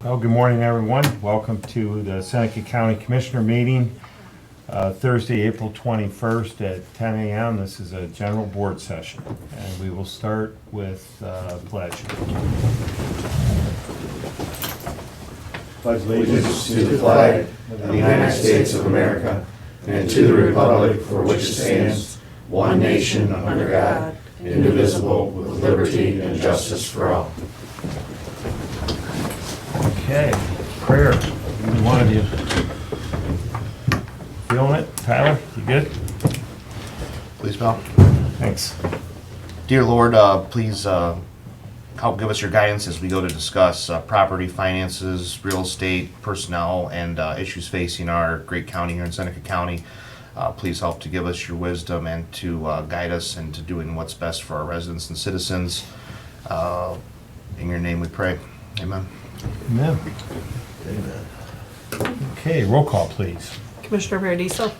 Well, good morning, everyone. Welcome to the Seneca County Commissioner meeting, Thursday, April 21st at 10 a.m. This is a general board session, and we will start with pledge. Pledge allegiance to the flag of the United States of America and to the republic for which it stands, one nation under God, indivisible, with liberty and justice for all. Okay, prayer. Either one of you. Feeling it? Tyler, you good? Please, Bill. Thanks. Dear Lord, please help give us your guidance as we go to discuss property, finances, real estate, personnel, and issues facing our great county here in Seneca County. Please help to give us your wisdom and to guide us into doing what's best for our residents and citizens. In your name we pray. Amen. Amen. Okay, roll call, please. Commissioner Paradiso,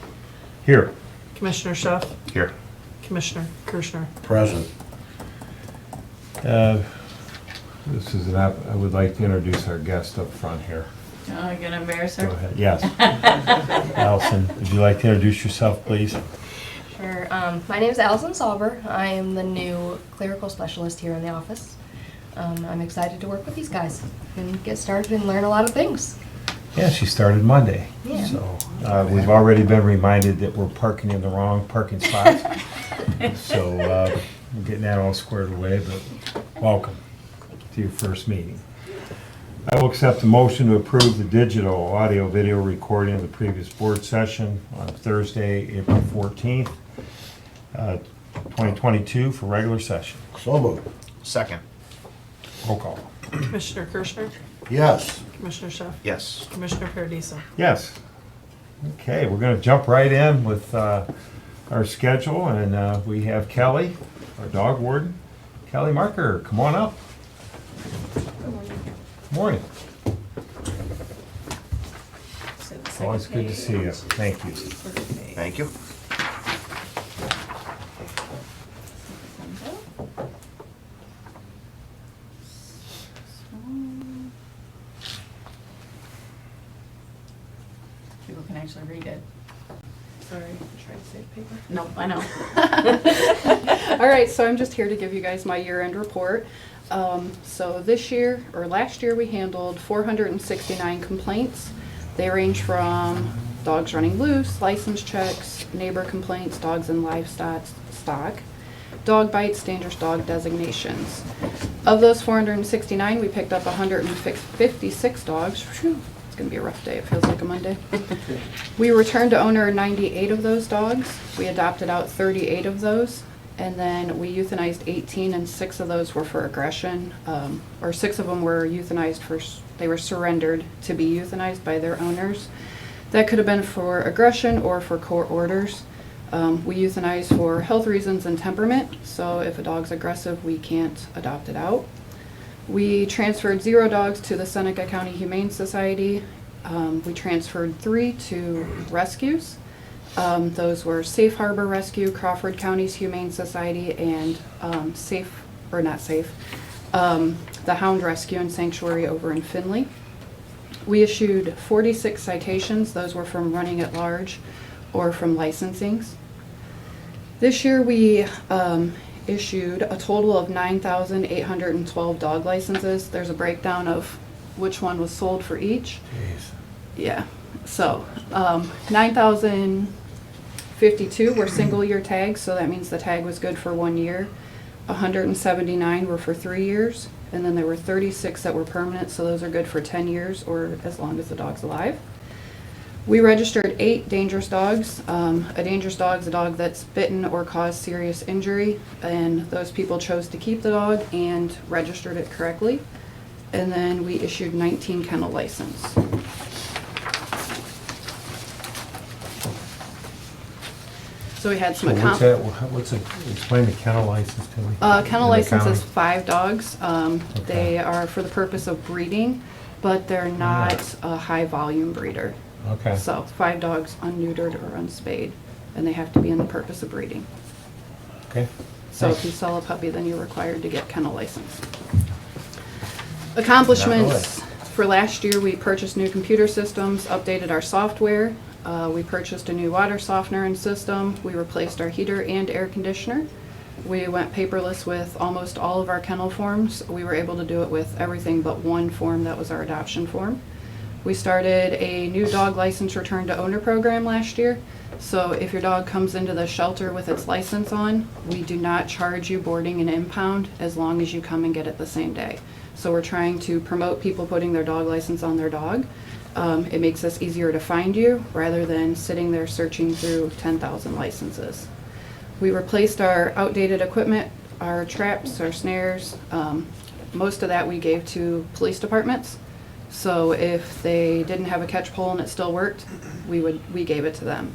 Here. Commissioner Schuff, Here. Commissioner Kirschner. Present. This is I would like to introduce our guest up front here. Oh, you're gonna embarrass Go her? ahead. Yes. Allison, would you like to introduce yourself, please? Sure. My name is Allison Sauber. I am the new clerical specialist here in the office. I'm excited to work with these guys and get started and learn a lot of things. Yeah, she started Monday. Yeah. So we've already been reminded that we're parking in the wrong parking spots. So we're getting that all squared away, but welcome to your first meeting. I will accept the motion to approve the digital audio video recording of the previous board session on Thursday, April 14th, 2022 for regular session. So moved. Second. Roll call. Commissioner Kirschner, Yes. Commissioner Schuff, Yes. Commissioner Paradiso. Yes. Okay, we're going to jump right in with our schedule, and we have Kelly, our dog warden. Kelly Marker, come on up. Good morning. Always good to see you. Thank you. Thank you. People can actually read it. Sorry, try to save paper. No, I know. All right, so I'm just here to give you guys my year-end report. So this year, or last year, we handled 469 complaints. They range from dogs running loose, license checks, neighbor complaints, dogs and livestock, dog bites, dangerous dog designations. Of those 469, we picked up 156 dogs. Whew, it's gonna be a rough day, it feels like a Monday. We returned to owner 98 of those dogs. We adopted out 38 of those. And then we euthanized 18, and 6 of those were for aggression, or 6 of them were euthanized they were surrendered to be euthanized by their owners. That could have been for aggression or for court orders. We euthanize for health reasons and temperament, so if a dog's aggressive, we can't adopt it out. We transferred 0 dogs to the Seneca County Humane Society. We transferred 3 to rescues. Those were Safe Harbor Rescue, Crawford County's Humane Society, and the Hound Rescue and Sanctuary over in Findlay. We issued 46 citations. Those were from running at large or from licensings. This year we issued a total of 9,812 dog licenses. There's a breakdown of which one was sold for each. Jeez. Yeah, so 9,052 were single year tags, so that means the tag was good for 1 year. 179 were for 3 years, and then there were 36 that were permanent, so those are good for 10 years or as long as the dog's alive. We registered 8 dangerous dogs. A dangerous dog is a dog that's bitten or caused serious injury, and those people chose to keep the dog and registered it correctly. And then we issued 19 kennel license. So we had some What's that? Explain the kennel license to me. Kennel In the license is county? 5 dogs. They are for the purpose of breeding, but they're not a high volume breeder. Okay. So 5 dogs unneutered or unspayed, and they have to be in the purpose of breeding. Okay. So if you sell a puppy, then you're required to get kennel license. Accomplishments For last year, we purchased new computer systems, updated our software. We purchased a new water softener and system. We replaced our heater and air conditioner. We went paperless with almost all of our kennel forms. We were able to do it with everything but one form, that was our adoption form. We started a new dog license return to owner program last year. So if your dog comes into the shelter with its license on, we do not charge you boarding and impound as long as you come and get it the same day. So we're trying to promote people putting their dog license on their dog. It makes us easier to find you rather than sitting there searching through 10,000 licenses. We replaced our outdated equipment, our traps, our snares. Most of that we gave to police departments. So if they didn't have a catch pole and it still worked, we gave it to them.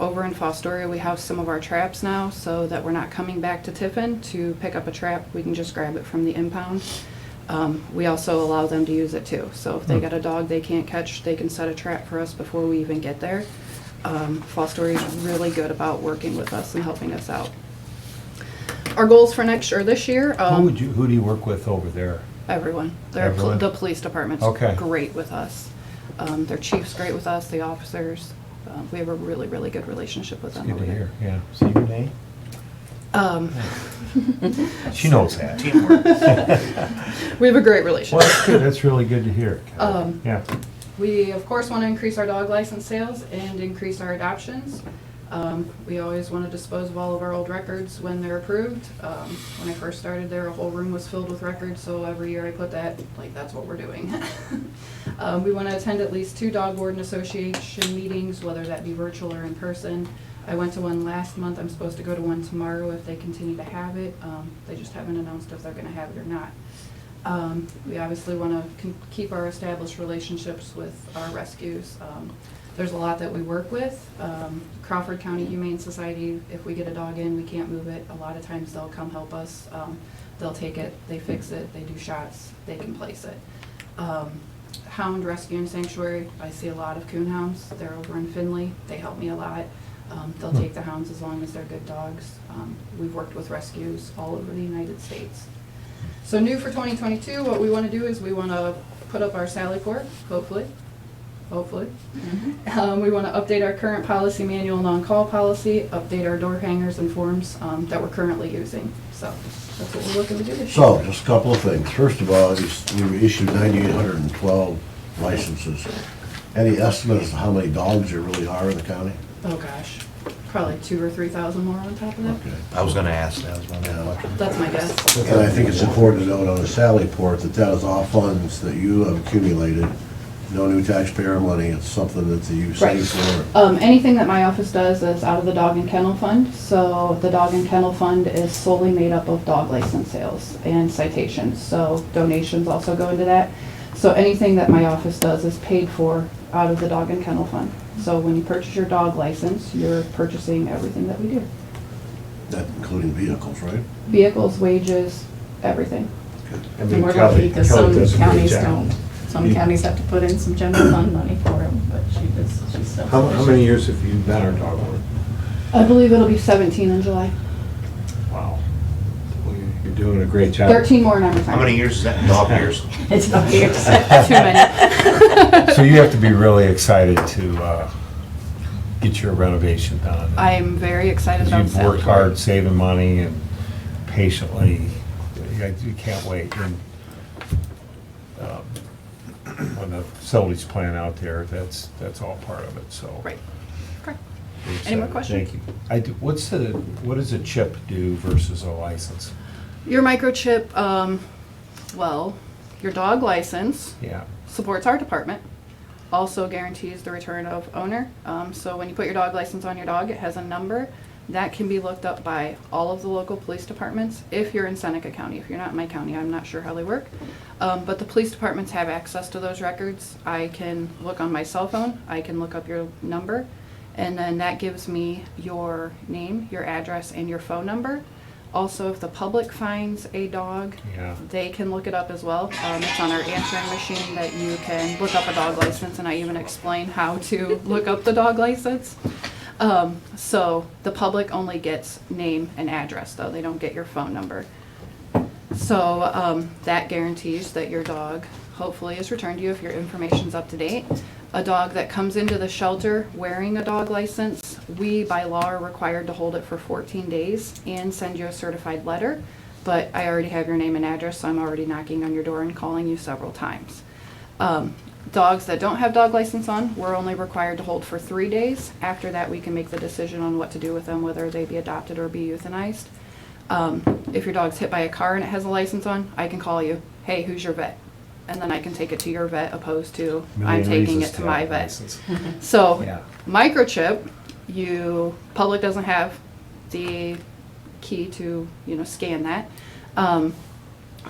Over in Fostoria, we house some of our traps now so that we're not coming back to Tiffin to pick up a trap. We can just grab it from the impound. We also allow them to use it too. So if they got a dog they can't catch, they can set a trap for us before we even get there. Fostoria is really good about working with us and helping us out. Our goals for this year. Who do you work with over there? Everyone. Everyone? The police department's Okay. great with us. Their chief's great with us, the officers. We have a really, really good relationship with them Good over to there. hear, yeah. See your name? Um, She knows that. Teamwork. we have a great Well, relationship. that's good, that's really good to hear. Kelly. Yeah. We, of course, want to increase our dog license sales and increase our adoptions. We always want to dispose of all of our old records when they're approved. When I first started there, a whole room was filled with records, so every year I put that, that's what we're doing. We want to attend at least 2 Dog Warden Association meetings, whether that be virtual or in person. I went to one last month. I'm supposed to go to one tomorrow if they continue to have it. They just haven't announced if they're going to have it or not. We obviously want to keep our established relationships with our rescues. There's a lot that we work with. Crawford County Humane Society, if we get a dog in, we can't move it. A lot of times they'll come help us. They'll take it, they fix it, they do shots, they can place it. Hound Rescue and Sanctuary, I see a lot of coon hounds. They're over in Findlay. They help me a lot. They'll take the hounds as long as they're good dogs. We've worked with rescues all over the United States. So new for 2022, what we want to do is we want to put up our Sally Port, hopefully. We want to update our current policy manual, on-call policy, update our door hangers and forms that we're currently using. So that's what we're looking to do this year. So, just a couple of things. First of all, we issued 9,812 licenses. Any estimate as to how many dogs there really are in the county? Oh gosh, probably 2,000 or 3,000 more on top of that. Okay. I was gonna ask that, was my next question. That's my guess. And I think it's important to note on the Sally Port that that is all funds that you have accumulated. No new taxpayer money, it's something that you Right. save for. Anything that my office does is out of the Dog and Kennel Fund. So the Dog and Kennel Fund is solely made up of dog license sales and citations. So donations also go into that. So anything that my office does is paid for out of the Dog and Kennel Fund. So when you purchase your dog license, you're purchasing everything that we do. That including vehicles, right? Vehicles, wages, everything. I And mean, we're Kelly- lucky because Kelly some does a great counties job. don't. Some You- counties have to put in some general fund money for them, but she's still. How many years have you been our dog warden? I believe it'll be 17 in July. Wow. Well, you're doing a great job. 13 more and I'm retired. How many years is that in dog years? It's not years. Too many. So you have to be really excited to get your renovation done. I'm very excited about You've Sally worked Port. hard, saving money and patiently, you can't wait. And when the facilities plan out there, that's all part of it, so. Right. Correct. we're Any more excited. questions? Thank you. What does a chip do versus a license? Your microchip, well, your dog license Yeah, supports our department. Also guarantees the return of owner. So when you put your dog license on your dog, it has a number that can be looked up by all of the local police departments. If you're in Seneca County, if you're not in my county, I'm not sure how they work. But the police departments have access to those records. I can look on my cell phone, I can look up your number, and then that gives me your name, your address, and your phone number. Also, if the public finds a dog, yeah. they can look it up as well. It's on our answering machine that you can look up a dog license, and I even explain how to look up the dog license. So the public only gets name and address, though. They don't get your phone number. So that guarantees that your dog hopefully is returned to you if your information's up to date. A dog that comes into the shelter wearing a dog license, we by law are required to hold it for 14 days and send you a certified letter. But I already have your name and address, so I'm already knocking on your door and calling you several times. Dogs that don't have dog license on, we're only required to hold for 3 days. After that, we can make the decision on what to do with them, whether they be adopted or be euthanized. If your dog's hit by a car and it has a license on, I can call you, hey, who's your vet? And then I can take it to your vet opposed to I'm taking it to my vet. So Yeah. microchip, public doesn't have the key to, scan that.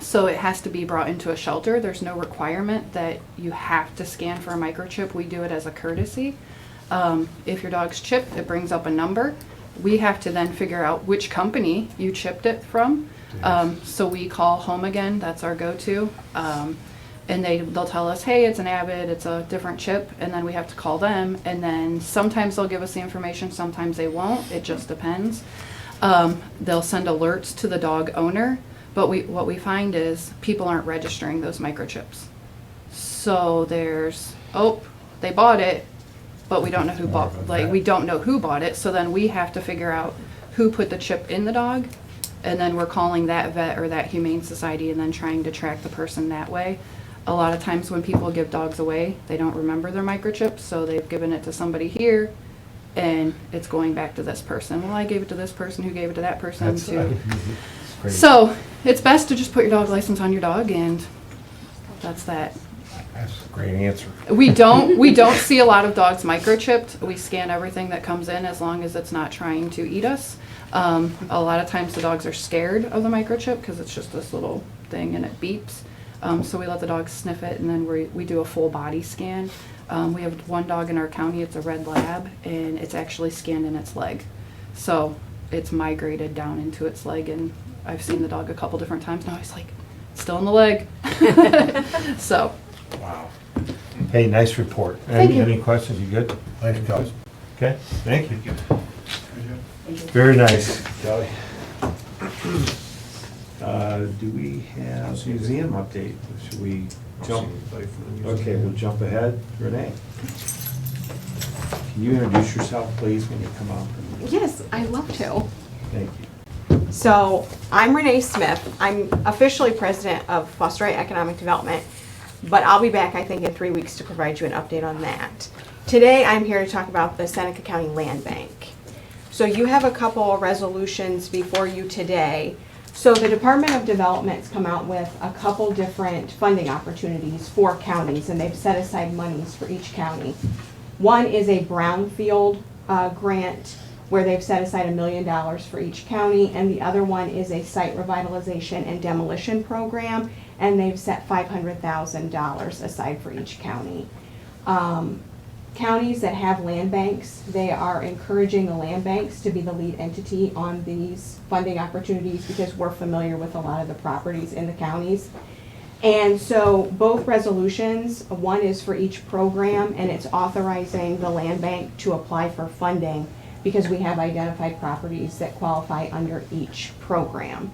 So it has to be brought into a shelter. There's no requirement that you have to scan for a microchip. We do it as a courtesy. If your dog's chipped, it brings up a number. We have to then figure out which company you chipped it from. So we call Home Again, that's our go-to. And they'll tell us, hey, it's an Avid, it's a different chip, and then we have to call them, and then sometimes they'll give us the information, sometimes they won't, it just depends. They'll send alerts to the dog owner, but what we find is people aren't registering those microchips. So they bought it, but we don't know who we don't know who bought it, so then we have to figure out who put the chip in the dog, and then we're calling that vet or that humane society and then trying to track the person that way. A lot of times when people give dogs away, they don't remember their microchips, so they've given it to somebody here, and it's going back to this person. Well, I gave it to this person who gave it to that person That's too. great. So it's best to just put your dog license on your dog, and that's that. That's a great answer. We don't see a lot of dogs microchipped. We scan everything that comes in as long as it's not trying to eat us. A lot of times the dogs are scared of the microchip because it's just this little thing and it beeps. So we let the dog sniff it, and then we do a full body scan. We have one dog in our county, it's a red lab, and it's actually scanned in its leg. So it's migrated down into its leg, and I've seen the dog a couple different times now. He's like, it's still in the leg. So. Wow. Hey, nice report. Thank you. Any questions? You good? Okay, thank you. Very nice, Kelly. Do we have museum update? Should we jump? Okay, we'll jump ahead. Renee? Can you introduce yourself, please, when you come up? Yes, I'd love to. Thank you. So I'm Renee Smith. I'm officially president of Foster Right Economic Development, but I'll be back, I think, in 3 weeks to provide you an update on that. Today, I'm here to talk about the Seneca County Land Bank. So you have a couple of resolutions before you today. So the Department of Development's come out with a couple different funding opportunities for counties, and they've set aside monies for each county. One is a brownfield grant where they've set aside $1 million for each county, and the other one is a site revitalization and demolition program, and they've set $500,000 aside for each county. Counties that have land banks, they are encouraging the land banks to be the lead entity on these funding opportunities because we're familiar with a lot of the properties in the counties. And so both resolutions, one is for each program, and it's authorizing the land bank to apply for funding because we have identified properties that qualify under each program.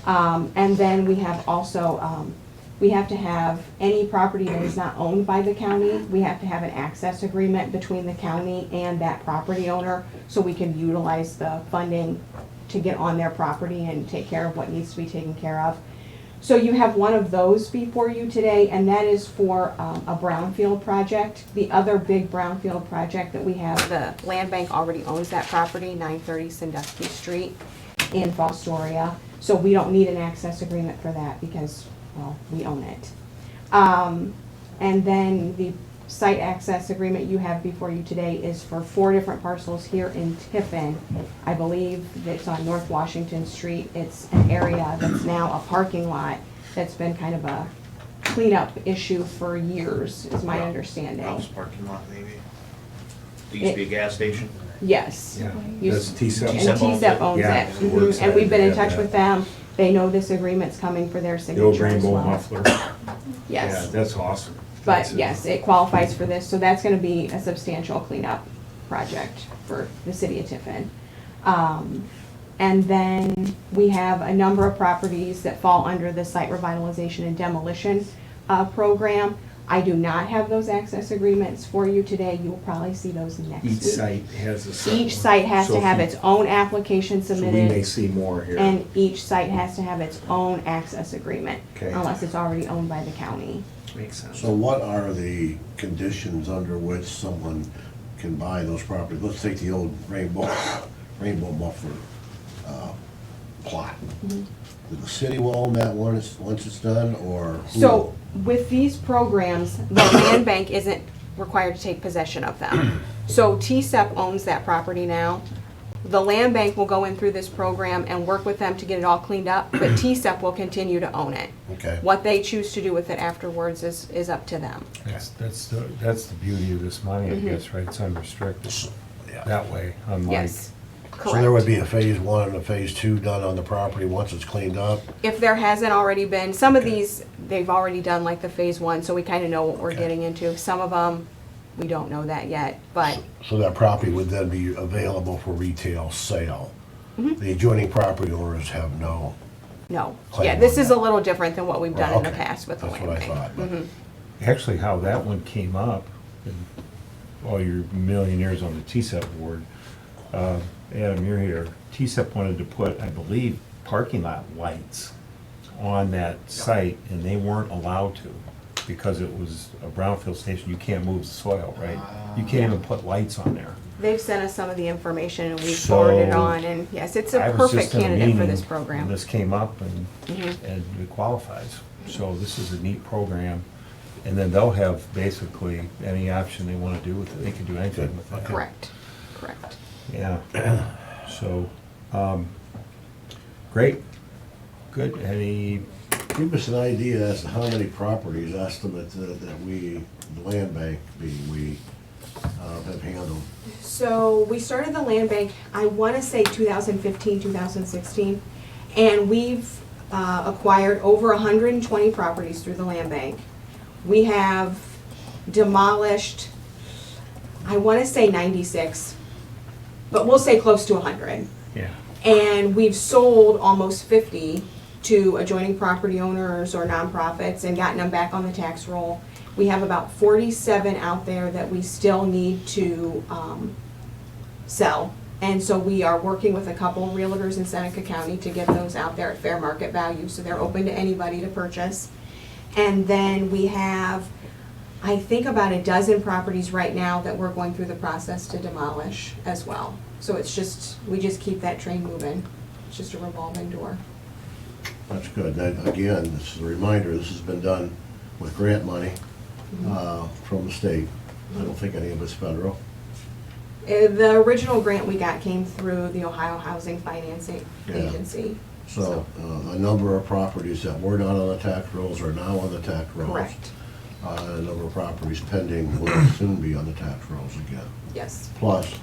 And then we have also, we have to have any property that is not owned by the county, we have to have an access agreement between the county and that property owner so we can utilize the funding to get on their property and take care of what needs to be taken care of. So you have one of those before you today, and that is for a brownfield project. The other big brownfield project that we have, the land bank already owns that property, 930 Sandusky Street in Fostoria. So we don't need an access agreement for that because, well, we own it. And then the site access agreement you have before you today is for 4 different parcels here in Tiffin. I believe it's on North Washington Street. It's an area that's now a parking lot that's been kind of a cleanup issue for years, is my understanding. House parking lot, maybe. There used to be a gas station. Yes. Yeah, Used- that's TCEP. And TCEP owns Yeah, it. so we're Mhm. And we've been in excited to touch have with them. They know this agreement's coming for their The signature old as rainbow well. muffler. Yeah, Yes. that's awesome. But That's it. yes, it qualifies for this, so that's gonna be a substantial cleanup project for the city of Tiffin. And then we have a number of properties that fall under the site revitalization and demolition program. I do not have those access agreements for you today. You will probably see those next week. Each site has a separate Each site has one. to So have if its own application So we may submitted, see more here. and each site has to have its own access agreement, Okay. unless it's already owned by the county. Makes sense. So what are the conditions under which someone can buy those properties? Let's take the old rainbow muffler plot. Did the city will own that once it's done, or who? So with these programs, the land bank isn't required to take possession of them. So TSEP owns that property now. The land bank will go in through this program and work with them to get it all cleaned up, but TSEP will continue to own it. Okay. What they choose to do with it afterwards is up to them. That's the beauty of this money, I guess, right? It's unrestricted Yeah. that way, unlike. Yes, So there would correct. be a phase one and a phase two done on the property once it's cleaned up? If there hasn't already been, some of these, they've already done like the phase one, so we kind of know what we're getting into. Some of them, we don't know that yet, but So that property would then be available for retail sale? The adjoining property owners have no, no. Claim Yeah, this on is that. a little different than what we've done in the Okay. past with the That's land what I bank. thought, but- Actually, how that one came up, and all your millionaires on the TSEP board, Adam, you're here, TSEP wanted to put, I believe, parking lot lights on that site, and they weren't allowed to, because it was a brownfield station, you can't move the soil, right? You can't even put lights on there. They've sent us some of the information and we've So, forwarded it on, and yes, it's I a was perfect just in a candidate for meeting this when program. this came up, and Mhm. it qualifies. So this is a neat program, and then they'll have basically any option they want to do with it, they can do anything with it. Correct, correct. Yeah, so, great, good, any, Give us an idea as to how many properties estimate that we, the land bank, we have handled. So we started the land bank, I want to say 2015, 2016, and we've acquired over 120 properties through the land bank. We have demolished, I want to say 96, but we'll say close to 100. yeah, And we've sold almost 50 to adjoining property owners or nonprofits and gotten them back on the tax roll. We have about 47 out there that we still need to sell. And so we are working with a couple of realtors in Seneca County to get those out there at fair market value, so they're open to anybody to purchase. And then we have, I think, about a dozen properties right now that we're going through the process to demolish as well. So it's just, we just keep that train moving. It's just a revolving door. That's good. And again, this is a reminder, this has been done with grant money from the state. I don't think any of it's federal. The original grant we got came through the Ohio Housing Financing Yeah. Agency. So a number of properties that were not on the tax rolls are now on the tax rolls. Correct. A number of properties pending will soon be on the tax rolls again. Yes. Plus,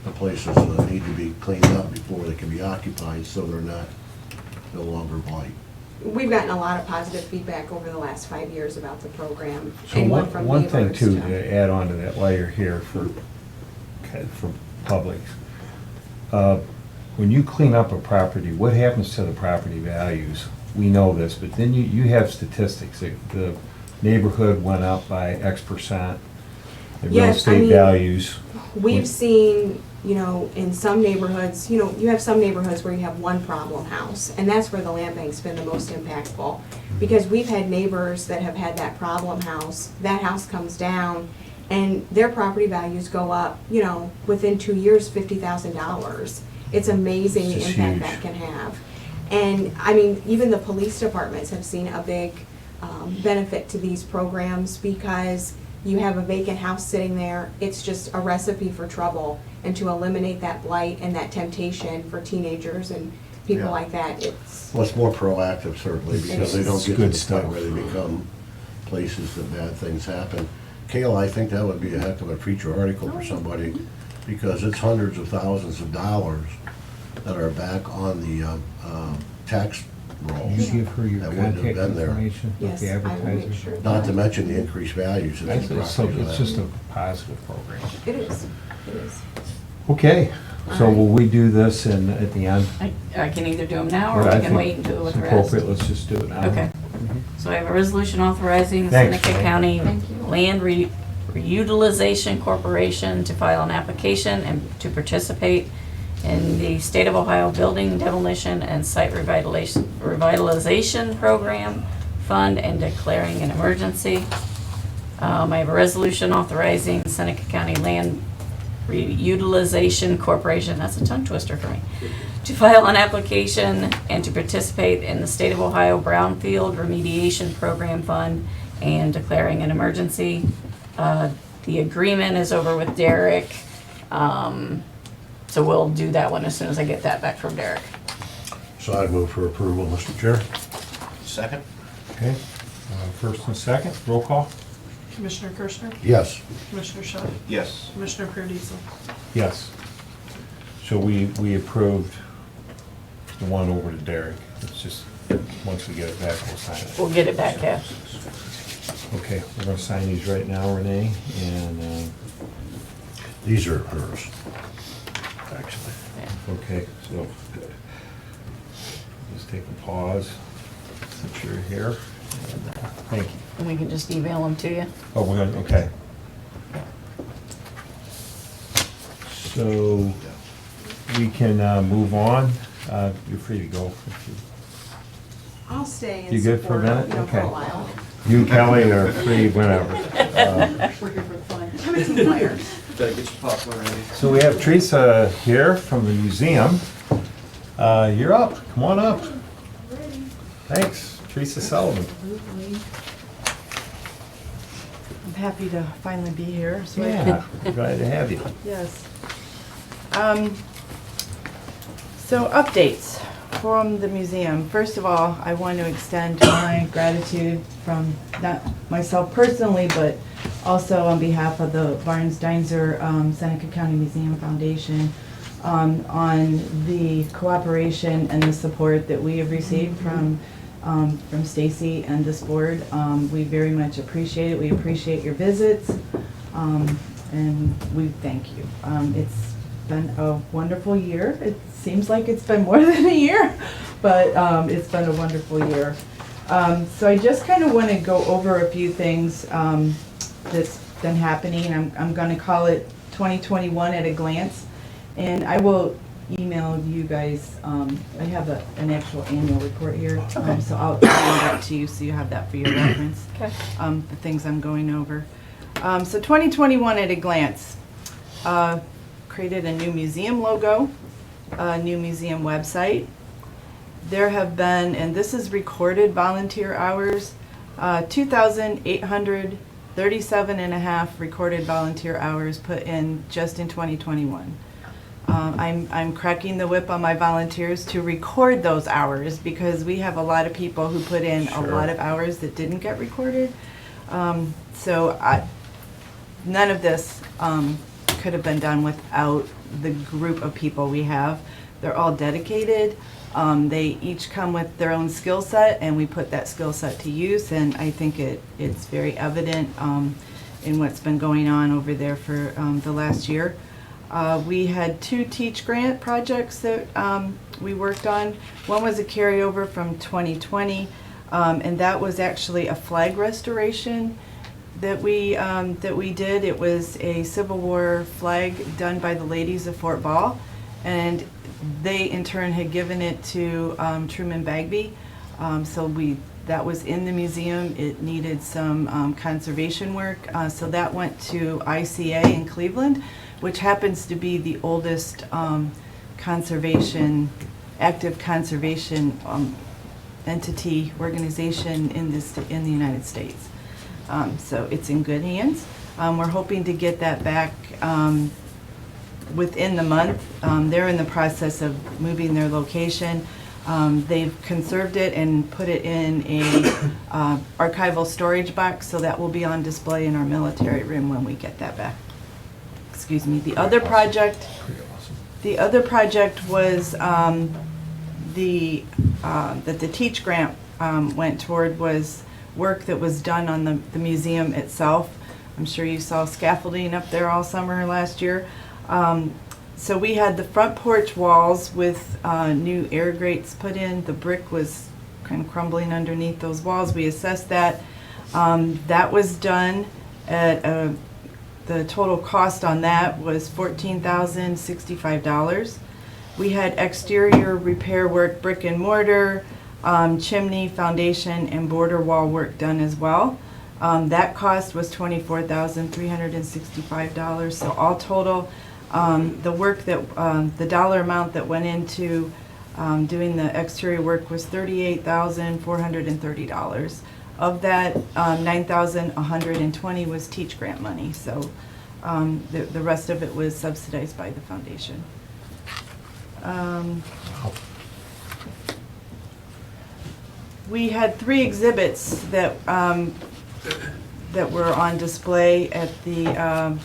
the places that need to be cleaned up before they can be occupied, so they're no longer blight. We've gotten a lot of positive feedback over the last 5 years about the program. so Anyone from one thing neighbors too, to- to add on to that while you're here for public. When you clean up a property, what happens to the property values? We know this, but then you have statistics, that the neighborhood went up by X%, the real Yes, I estate mean, values. We've seen, in some neighborhoods, you have some neighborhoods where you have one problem house, and that's where the land bank's been the most impactful. Because we've had neighbors that have had that problem house, that house comes down, and their property values go up, within 2 years, $50,000. It's amazing the It's just impact huge. that can have. And, I mean, even the police departments have seen a big benefit to these programs, because you have a vacant house sitting there, it's just a recipe for trouble. And to eliminate that blight and that temptation for teenagers and people Yeah. like that, it's, Well, it's more proactive certainly, because they don't It's get to good the stuff. point where they become places that bad things happen. Kayla, I think that would be a heck of a feature article for somebody, because it's hundreds of thousands of dollars that are back on the tax rolls. You give her your That wouldn't have contact been there. information with yes, the I will make advertisers? sure. Not to mention the increased values of these It's properties. just a positive program. It is, it is. Okay, so All right. will we do this at the end? I can either do them now, Or or I we can think wait and do it with it's the rest. appropriate, let's just do it now. Okay. So I have a resolution authorizing the Thanks, Seneca Renee. County Thank you. Land Reutilization Corporation to file an application and to participate in the State of Ohio Building Demolition and Site Revitalization Program Fund and declaring an emergency. I have a resolution authorizing Seneca County Land Reutilization Corporation, that's a tongue twister for me, to file an application and to participate in the State of Ohio Brownfield Remediation Program Fund and declaring an emergency. The agreement is over with Derek, so we'll do that one as soon as I get that back from Derek. So I'd move for approval, Mr. Chair. Second? Okay, first and second, roll call? Commissioner Kirschner? Yes. Commissioner Schuff? Yes. Commissioner Perdiso? Yes. So we approved the one over to Derek. It's just, once we get it back, we'll sign it. We'll get it back, yeah. Okay, we're gonna sign these right now, Renee, and, These are hers, actually. okay, so, good. Just take a pause, since you're here. And, thank you. And we can just email them to you. Oh, we're gonna, okay. So, we can move on. You're free to go. if you- I'll stay and You good for a support, minute? for a Okay. while. You and Kelly are free whenever. We're here for the fun. Come and see fire. Better get your popcorn ready. So we have Teresa here from the museum. You're up, come on up. Thanks, Teresa Sullivan. I'm happy to finally be here. So Yeah, glad to have you. Yes. So updates from the museum. First of all, I want to extend my gratitude from not myself personally, but also on behalf of the Barnes Deinzer Seneca County Museum Foundation on the cooperation and the support that we have received from Stacy and this board. We very much appreciate it. We appreciate your visits, and we thank you. It's been a wonderful year. It seems like it's been more than a year, but it's been a wonderful year. So I just kind of want to go over a few things that's been happening. I'm going to call it 2021 at a glance, and I will email you guys. I have an actual annual report here, so I'll email that to you so you have that for your reference. Okay. The things I'm going over. So 2021 at a glance. Created a new museum logo, a new museum website. There have been, and this is recorded volunteer hours, 2,837 and a half recorded volunteer hours put in just in 2021. I'm cracking the whip on my volunteers to record those hours because we have a lot of people who put in a lot of hours that didn't get recorded. None of this could have been done without the group of people we have. They're all dedicated. They each come with their own skill set, and we put that skill set to use, and I think it's very evident in what's been going on over there for the last year. We had 2 Teach Grant projects that we worked on. One was a carryover from 2020, and that was actually a flag restoration that we did. It was a Civil War flag done by the ladies of Fort Ball, and they in turn had given it to Truman Bagby. That was in the museum. It needed some conservation work, so that went to ICA in Cleveland, which happens to be the oldest active conservation entity organization in the United States. So it's in good hands. We're hoping to get that back within the month. They're in the process of moving their location. They've conserved it and put it in a archival storage box, so that will be on display in our military room when we get that back. Excuse me. The other project was that the Teach Grant went toward was work that was done on the museum itself. I'm sure you saw scaffolding up there all summer last year. So we had the front porch walls with new air grates put in. The brick was and crumbling underneath those walls. We assessed that. That was done at the total cost on that was $14,065. We had exterior repair work, brick and mortar, chimney, foundation, and border wall work done as well. That cost was $24,365. So all total, the work that, the dollar amount that went into doing the exterior work was $38,430. Of that, $9,120 was teach grant money. So the rest of it was subsidized by the foundation. We had 3 exhibits that that were on display at the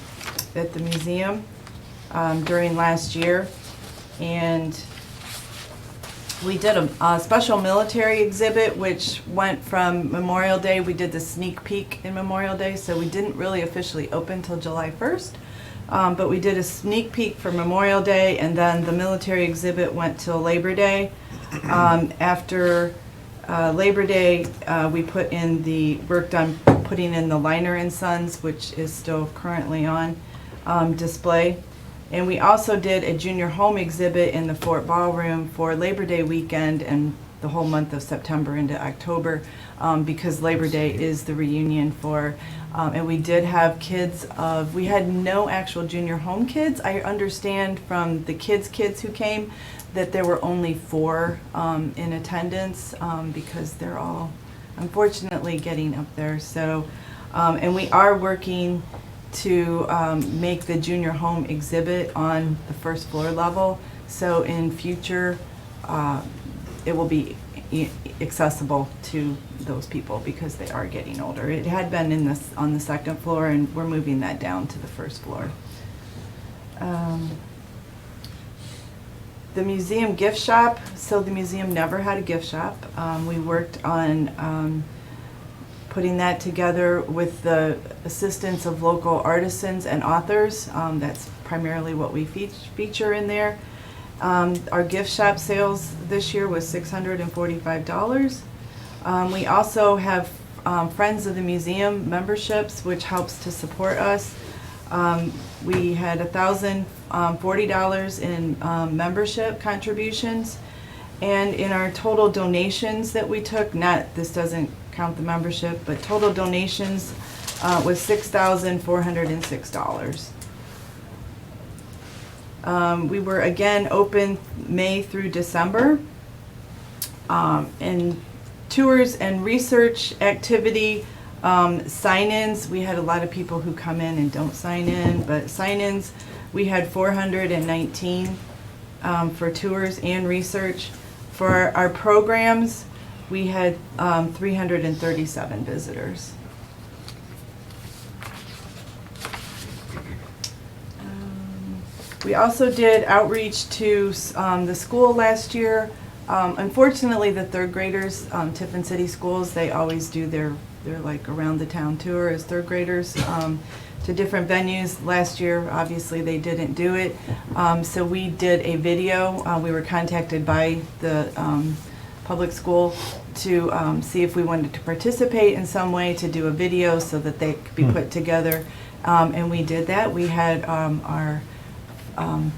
museum during last year, and we did a special military exhibit which went from Memorial Day. We did the sneak peek in Memorial Day, so we didn't really officially open till July 1st. But we did a sneak peek for Memorial Day, and then the military exhibit went till Labor Day. After Labor Day, we put in worked on putting in the Liner and Sons, which is still currently on display. And we also did a junior home exhibit in the Fort Ballroom for Labor Day weekend and the whole month of September into October, because Labor Day is the reunion for, and we did have we had no actual junior home kids. I understand from the kids who came that there were only 4 in attendance, because they're all unfortunately getting up there. So, and we are working to make the junior home exhibit on the first floor level. So in future, it will be accessible to those people because they are getting older. It had been on the second floor, and we're moving that down to the first floor. The museum gift shop. So the museum never had a gift shop. We worked on putting that together with the assistance of local artisans and authors. That's primarily what we feature in there. Our gift shop sales this year was $645. We also have Friends of the Museum memberships, which helps to support us. We had $1,040 in membership contributions, and in our total donations that we took, this doesn't count the membership, but total donations was $6,406. We were again open May through December. And tours and research activity, sign-ins, we had a lot of people who come in and don't sign in, but sign-ins, we had 419 for tours and research. For our programs, we had 337 visitors. We also did outreach to the school last year. Unfortunately, the 3rd graders, Tiffin City Schools, they always do their like around the town tour as 3rd graders to different venues. Last year, obviously, they didn't do it. So we did a video. We were contacted by the public school to see if we wanted to participate in some way to do a video so that they could be put together. And we did that. We had our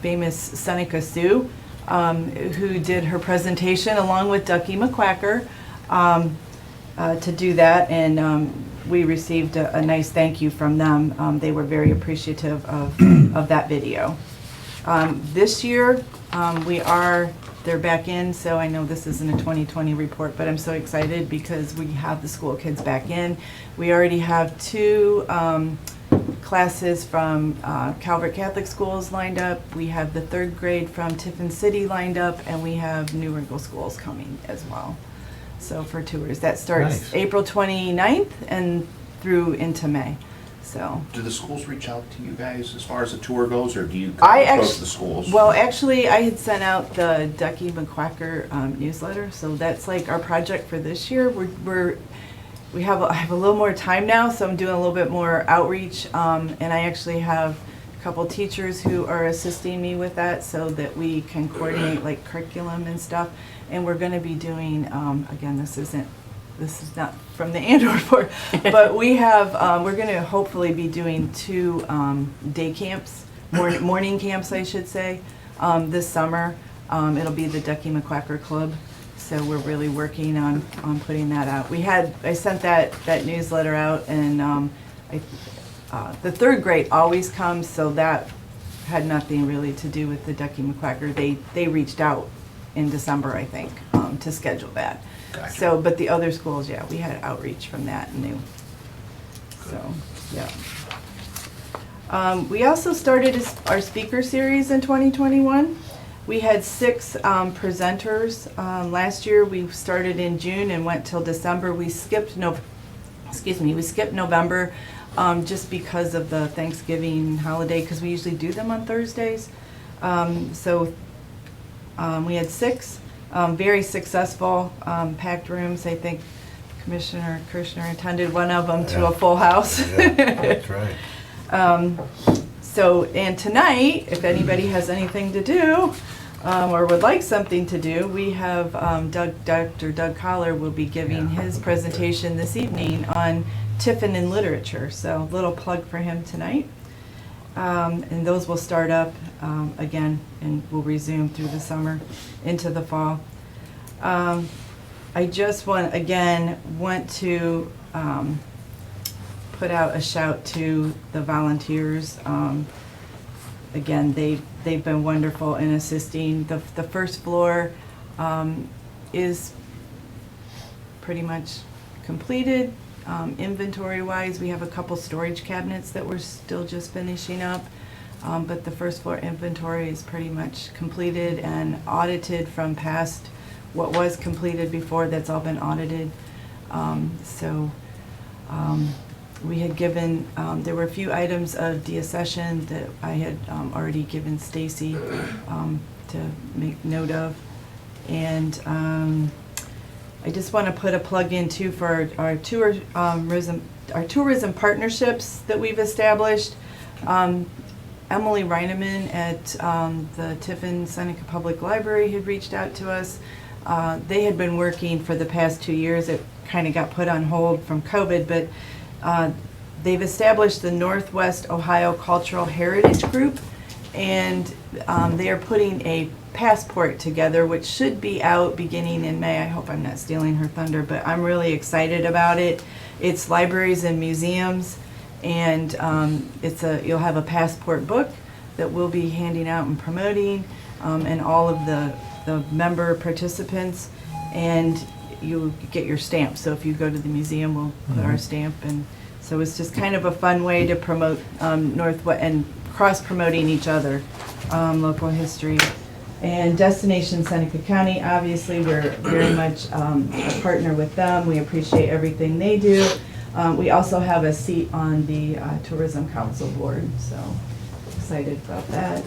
famous Seneca Sue, who did her presentation along with Ducky McQuacker to do that, and we received a nice thank you from them. They were very appreciative of that video. This year, they're back in, so I know this isn't a 2020 report, but I'm so excited because we have the school kids back in. We already have 2 classes from Calvert Catholic Schools lined up. We have the 3rd grade from Tiffin City lined up, and we have New Wrinkle Schools coming as well. So for tours, that starts Nice. April 29th and through into May. So Do the schools reach out to you guys as far as the tour goes, or do you I approach actu- the schools? Well, actually, I had sent out the Ducky McQuacker newsletter, so that's like our project for this year. I have a little more time now, so I'm doing a little bit more outreach, and I actually have couple teachers who are assisting me with that so that we can coordinate like curriculum and stuff. And we're gonna be doing, again, this is not from the Yearend Report, but we have, we're gonna hopefully be doing 2 day camps, morning camps, I should say, this summer. It'll be the Ducky McQuacker Club, so we're really working on putting that out. I sent that newsletter out, and the 3rd grade always comes, so that had nothing really to do with the Ducky McQuacker. They reached out in December, I think, to schedule that. Gotcha. So, but the other schools, yeah, we had outreach from that and knew. So, yeah. We also started our speaker series in 2021. We had 6 presenters. Last year we started in June and went till December. We skipped November just because of the Thanksgiving holiday, because we usually do them on Thursdays. So we had 6 very successful packed rooms. I think Commissioner Kirshner attended one of them to a full house. Yeah, that's right. And tonight, if anybody has anything to do, or would like something to do, we have Dr. Doug Collar will be giving his presentation this evening on Tiffin and literature. So a little plug for him tonight. And those will start up again and will resume through the summer into the fall. I just want to put out a shout to the volunteers. Again, they've been wonderful in assisting. The first floor is pretty much completed. Inventory-wise, we have a couple storage cabinets that we're still just finishing up. But the first floor inventory is pretty much completed and audited from past what was completed before. That's all been audited. We had given, there were a few items of deaccession that I had already given Stacy to make note of. And I just want to put a plug in too for our tourism partnerships that we've established. Emily Reineman at the Tiffin Seneca Public Library had reached out to us. They had been working for the past 2 years. It kind of got put on hold from COVID, but they've established the Northwest Ohio Cultural Heritage Group, and they are putting a passport together, which should be out beginning in May. I hope I'm not stealing her thunder, but I'm really excited about it. It's libraries and museums, and you'll have a passport book that we'll be handing out and promoting, and all of the member participants, and you get your stamp. So if you go to the museum, we'll put our stamp, and so it's just kind of a fun way to promote Northwest and cross-promoting each other, local history. And Destination Seneca County, obviously, we're very much a partner with them. We appreciate everything they do. We also have a seat on the Tourism Council Board, so excited about that.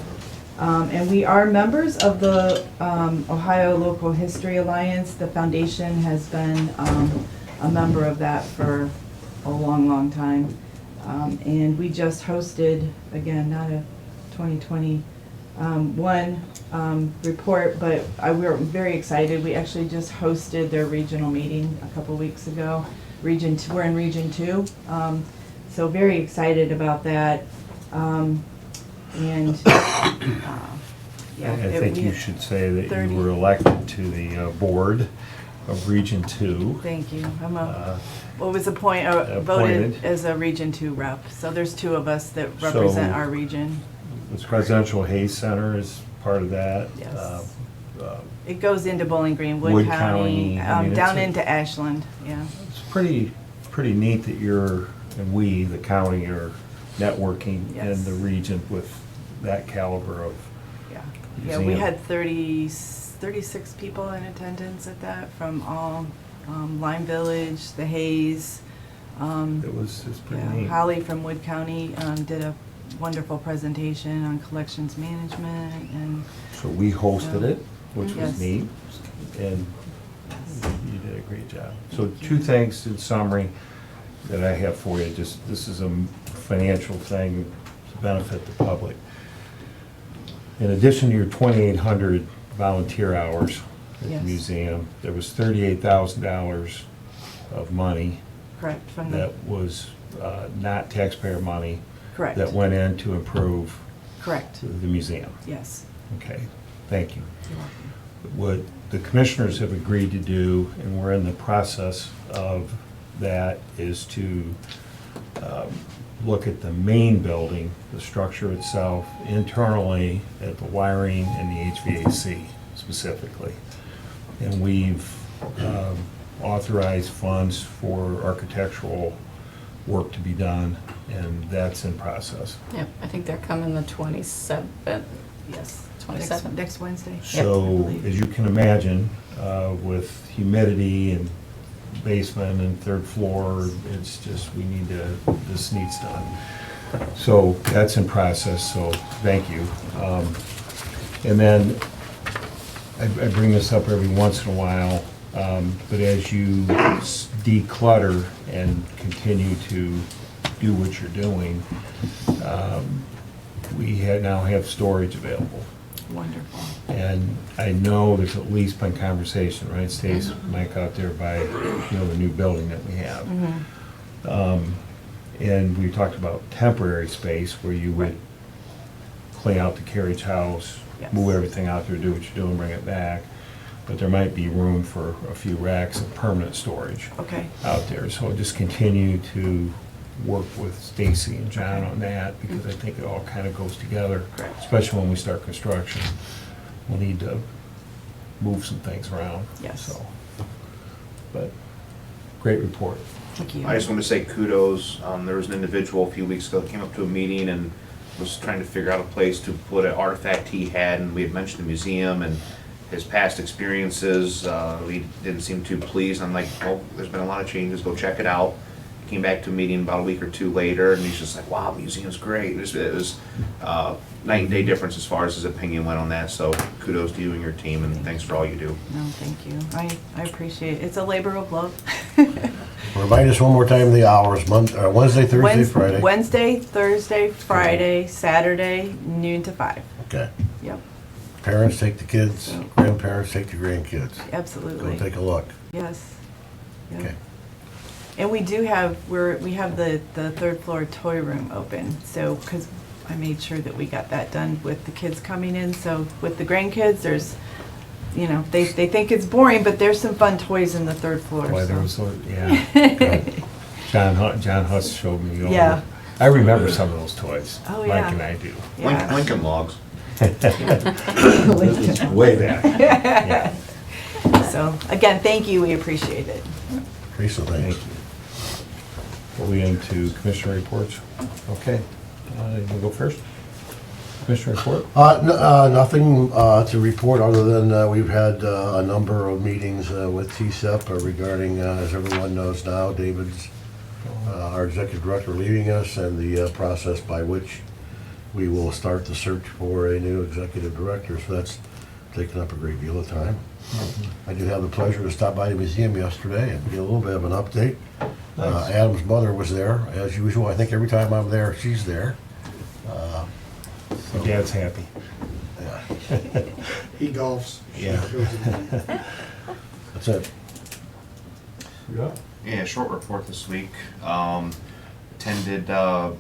And we are members of the Ohio Local History Alliance. The foundation has been a member of that for a long, long time. And we just hosted, again, not a 2021 report, but we were very excited. We actually just hosted their regional meeting a couple weeks ago. We're in Region 2, so very excited about that. I think you should say that you were elected to the board of Region 2. Thank you. Voted as a Region 2 rep. So there's 2 of us that represent our region. This Presidential Hayes Center is part of that. Yes. It goes into Bowling Green, Wood County, down into Ashland. Yeah. It's pretty neat that we, the county, are networking in the region with that caliber of museum. We had 36 people in attendance at that from all Lime Village, the Hayes. It's pretty neat. Holly from Wood County did a wonderful presentation on collections management, and so we hosted it, which was Yes. neat, and you did a great job. So 2 things in summary that I have for you. Just this is a financial thing, benefit the public. In addition to your 2,800 volunteer hours at the Yes. museum, there was $38,000 of money Correct, from the, that was not taxpayer money correct, that went in to improve correct, the museum. yes. Okay, thank you. You're welcome. What the commissioners have agreed to do, and we're in the process of that, is to look at the main building, the structure itself, internally, at the wiring and the HVAC specifically. And we've authorized funds for architectural work to be done, and that's in process. Yep, I think they're coming the 27th, yes, 27th. Next Wednesday. So, as you can imagine, with humidity and basement and third floor, it's just, this needs done. So, that's in process, so thank you. And then, I bring this up every once in a while, but as you declutter and continue to do what you're doing, we now have storage available. Wonderful. And I know there's at least been conversation, right, Stace, Mike, out there by, the new building that we have. And we talked about temporary space where you would clean out the carriage house, Yes. move everything out there, do what you're doing, bring it back. But there might be room for a few racks of permanent storage Okay, out there. So just continue to work with Stacy and John on that, because I think it all kind of goes together. Correct. Especially when we start construction. We'll need to move some things around. Yes. So, but, great report. thank you. I just want to say kudos. There was an individual a few weeks ago that came up to a meeting and was trying to figure out a place to put an artifact he had, and we had mentioned the museum and his past experiences. He didn't seem too pleased. I'm like, well, there's been a lot of changes, go check it out. Came back to a meeting about a week or two later, and he's just like, wow, the museum's great. It was night and day difference as far as his opinion went on that, so kudos to you and your team, and thanks for all you do. No, thank you. I appreciate it. It's a labor of love. Remind us one more time the hours, Wednesday, Thursday, Friday? Wednesday, Thursday, Friday, Saturday, noon to 5. Okay. Yep, Parents take the kids, grandparents take the grandkids. Go absolutely. take a look. Yes. Yep. Okay. And we do have, we have the third floor toy room open, so, because I made sure that we got that done with the kids coming in, so with the grandkids, there's, they think it's boring, but there's some fun toys in the third floor. Boy, there so. was, good. John Huss showed me over. Yeah. I remember some of those toys. Oh, Mike yeah. and I do. Yeah. Lincoln Logs. Way back. Yeah, So, again, thank you, we appreciate it. Teresa, thank thanks. you. Are we into commissioner reports? Okay. You go first? Commissioner report? Nothing to report other than we've had a number of meetings with TCEP regarding, as everyone knows now, David's, our executive director, leaving us, and the process by which we will start the search for a new executive director. So that's taken up a great deal of time. I did have the pleasure to stop by the museum yesterday and get a little bit of an update. Nice. Adam's mother was there, as usual. I think every time I'm there, she's there. Your dad's happy. Yeah. He golfs. Yeah. That's it. Yeah. Yeah, short report this week. Attended the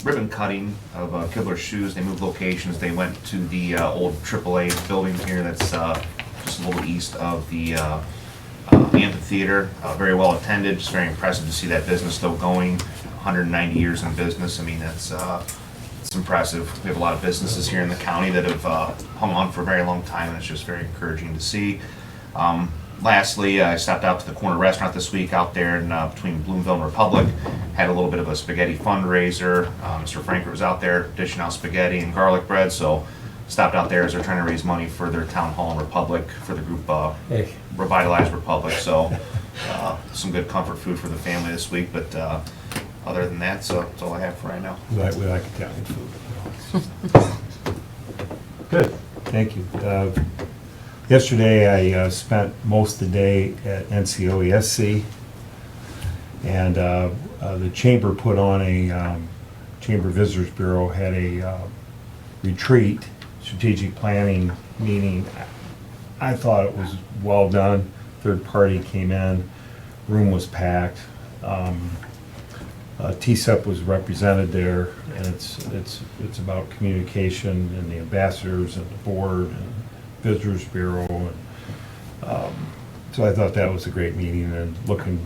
ribbon cutting of Kibler Shoes. They moved locations. They went to the old AAA building here that's just a little east of the amphitheater. Very well attended. Just very impressive to see that business still going. 190 years in business. I mean, it's impressive. We have a lot of businesses here in the county that have hung on for a very long time, and it's just very encouraging to see. Lastly, I stopped out to the corner restaurant this week out there in between Bloomville and Republic. Had a little bit of a spaghetti fundraiser. Mr. Franker was out there dishing out spaghetti and garlic bread, so stopped out there as they're trying to raise money for their town hall in Republic for the group Hey. Revitalize Republic. So some good comfort food for the family this week, but other than that, so that's all I have for right now. We like Italian food. Good, thank you. Yesterday, I spent most of the day at NCOESC, and the chamber put on a Chamber Visitors Bureau had a retreat, strategic planning meeting. I thought it was well done. Third party came in, room was packed. TSEP was represented there, and it's about communication and the ambassadors and the board and Visitors Bureau. And, so I thought that was a great meeting, and looking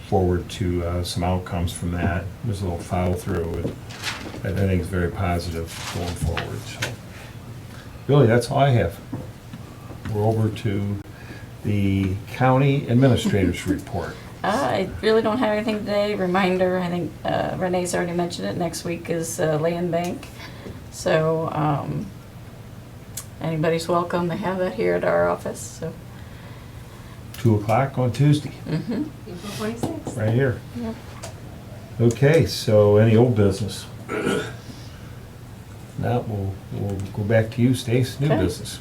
forward to some outcomes from that. There's a little follow through, and I think it's very positive going forward. So really, that's all I have. We're over to the county administrator's report. I really don't have anything today. Reminder, I think Renee's already mentioned it, next week is land bank. So anybody's welcome. They have that here at our office. So 2 o'clock on Tuesday, April 26th. right here. Yep. Okay, so any old business? Now we'll go back to you, Stace, new Okay. business.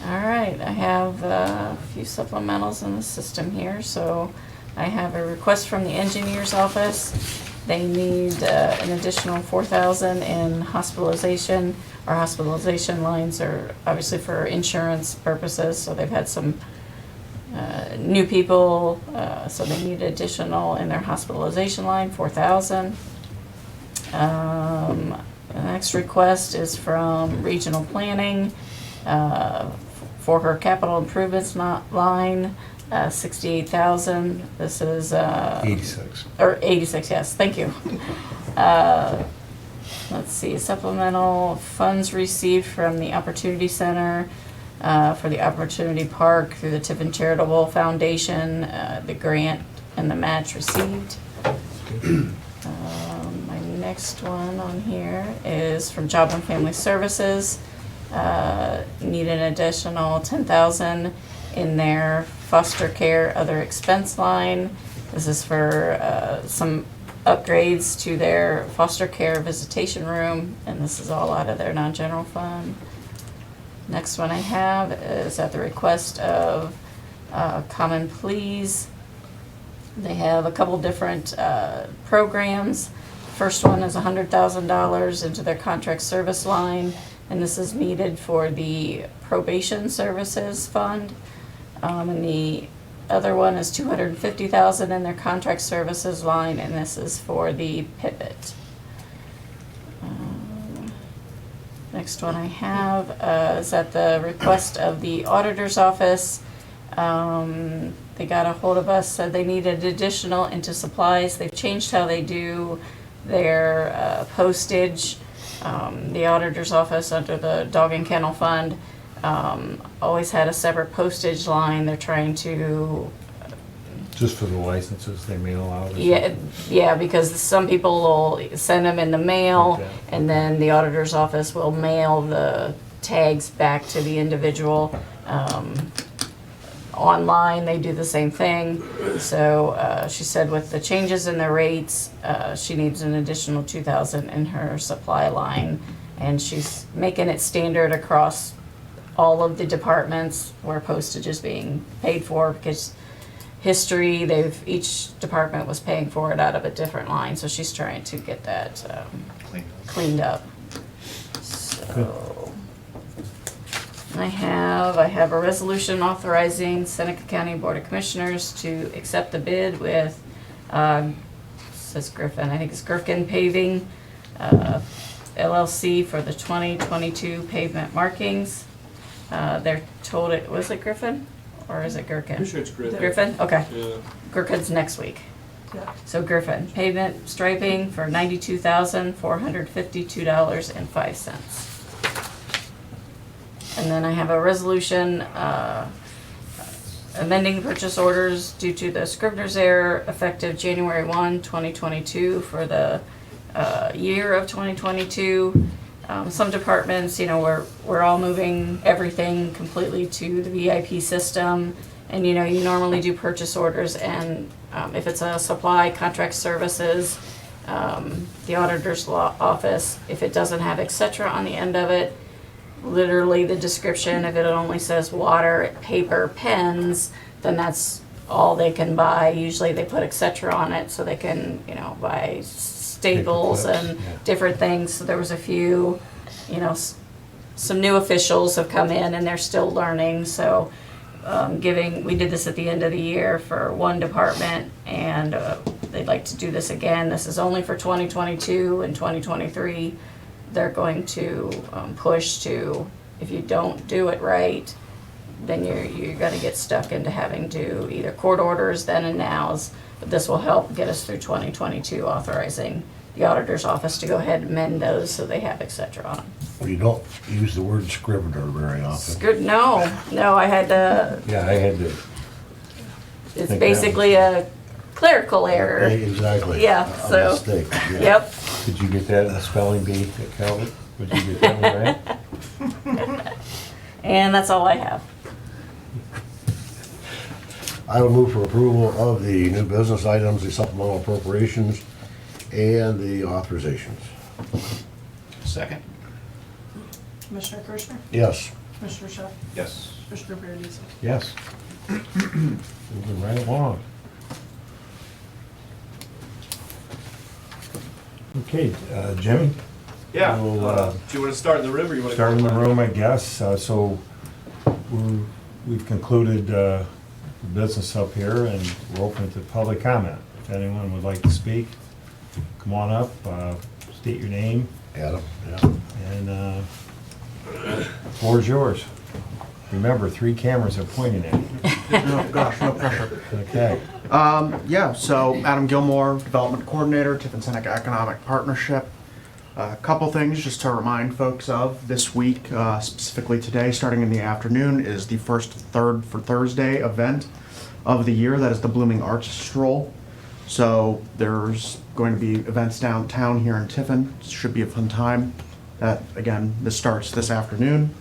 All right, I have a few supplementals in the system here. So I have a request from the engineer's office. They need an additional $4,000 in hospitalization. Our hospitalization lines are obviously for insurance purposes, so they've had some new people, so they need additional in their hospitalization line, $4,000. The next request is from regional planning for her capital improvements line, $68,000. This is 86. or 86, yes, thank you. Let's see, supplemental funds received from the Opportunity Center for the Opportunity Park through the Tiffin Charitable Foundation, the grant and the match received. My next one on here is from Job and Family Services. Need an additional $10,000 in their foster care other expense line. This is for some upgrades to their foster care visitation room, and this is all out of their non-general fund. Next one I have is at the request of Common Pleas. They have a couple different programs. First one is $100,000 into their contract service line, and this is needed for the probation services fund. And the other one is $250,000 in their contract services line, and this is for the pivot. Next one I have is at the request of the auditor's office. They got a hold of us, said they needed additional into supplies. They've changed how they do their postage. The auditor's office under the dog and kennel fund always had a separate postage line. They're trying to Just for the licenses they mail out? or yeah, because some people will send them in the mail, Okay. and then the auditor's office will mail the tags back to the individual. Online, they do the same thing. So she said with the changes in the rates, she needs an additional $2,000 in her supply line, and she's making it standard across all of the departments where postage is being paid for, because history, each department was paying for it out of a different line, so she's trying to get that cleaned up. So I have a resolution authorizing Seneca County Board of Commissioners to accept the bid with says Griffin, I think it's Griffin Paving LLC for the 2022 pavement markings. They're told was it Griffin? Or is it Gherkin? Pretty sure it's Griffin. Griffin? Okay. Yeah. Gherkin's next week. Yeah. So Griffin, pavement striping for $92,452.05. And then I have a resolution amending purchase orders due to the Scrivener's error effective January 1, 2022 for the year of 2022. Some departments, we're all moving everything completely to the VIP system, and you normally do purchase orders, and if it's a supply contract services, the auditor's office, if it doesn't have et cetera on the end of it, literally the description, if it only says water, paper, pens, then that's all they can buy. Usually they put et cetera on it so they can, buy staples clips, and yeah. different things. So there was a few, you know, some new officials have come in and they're still learning. So we did this at the end of the year for one department, and they'd like to do this again. This is only for 2022 and 2023. They're going to push to, if you don't do it right, then you're going to get stuck into having to either court orders then and nows. But this will help get us through 2022, authorizing the auditor's office to go ahead and amend those so they have et cetera on them. Well, you don't use the word scrivener very It's often. good. No, I had to. Yeah, I had to, It's that basically a clerical error. Exactly. Yeah, A so- mistake, yeah. Yep. did you get that in the spelling bee at Calvert? Would you get that one right? And that's all I have. I will move for approval of the new business items, the supplemental appropriations, and the authorizations. Second. Commissioner Kirschner? Yes. Commissioner Shaw? Yes. Commissioner Paradiso? Yes. Moving right along. Okay, Jimmy? Yeah, We'll, do you want to start in the room or you want to? Start in the room, I guess. So we've concluded the business up here, and we're open to public comment. If anyone would like to speak, come on up, state your name, Adam, yeah. and the floor is yours. Remember, 3 cameras are pointing at you. Oh, gosh, no pressure. Okay. Yeah, so Adam Gilmore, Development Coordinator, Tiffin Seneca Economic Partnership. A couple things just to remind folks of this week, specifically today, starting in the afternoon, is the first Third for Thursday event of the year. That is the Blooming Arts Stroll. So there's going to be events downtown here in Tiffin. Should be a fun time. That, again, this starts this afternoon.